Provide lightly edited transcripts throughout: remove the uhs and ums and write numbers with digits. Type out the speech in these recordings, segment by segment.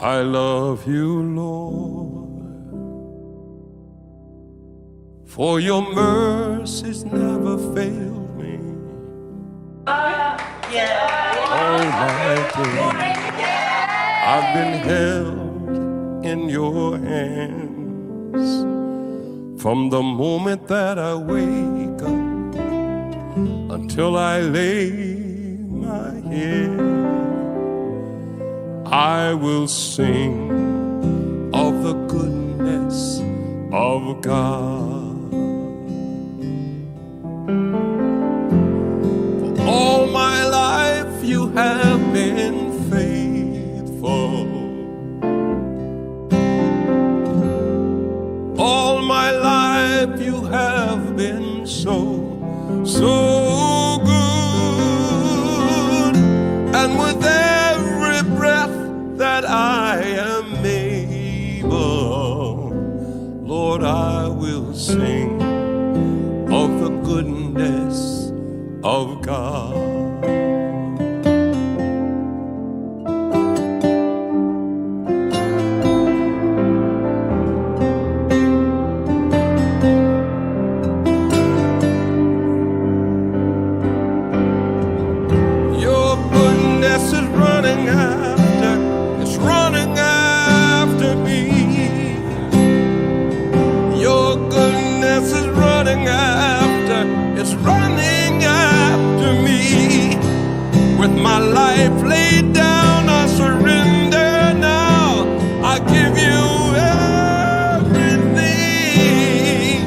I love you, Lord, for your mercies never failed me. All my days I've been held in your hands. From the moment that I wake up until I lay my head, I will sing of the goodness of God. For all my life you have been faithful. All my life you have been so good. And with every breath that I am able, Lord, I will sing of the goodness of God. Your goodness is running after me. Your goodness is running after me. With my life laid down, I surrender now. I give you everything.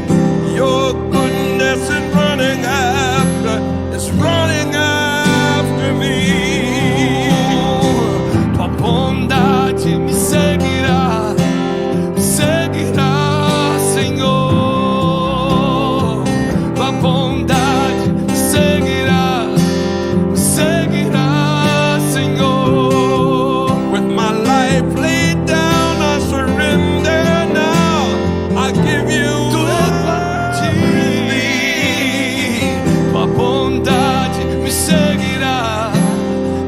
Your goodness is running after me. Tua bondade me seguirá, Senhor. Tua bondade me seguirá, Senhor. With my life laid down, I surrender now. I give you everything. Tua bondade me seguirá,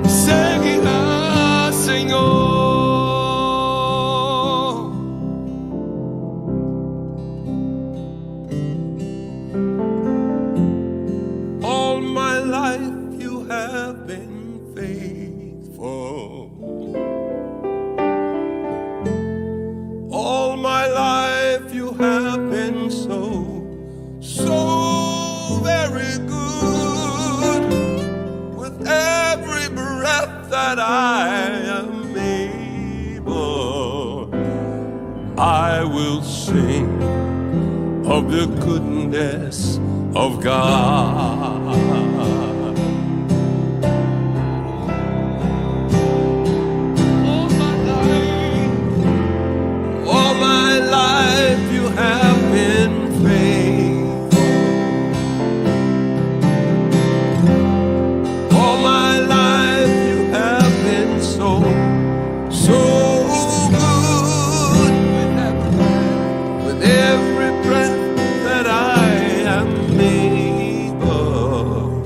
Senhor. All my life you have been faithful. All my life you have been so very good. With every breath that I am able, I will sing of the goodness of God. All my life you have been faithful. All my life you have been so good. With every breath that I am able,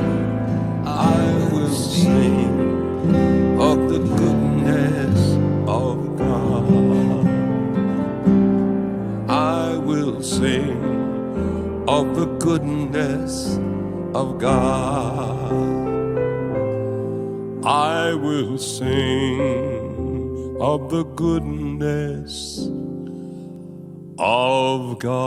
I will sing of the goodness of God. I will sing of the goodness of God. I will sing of the goodness of God.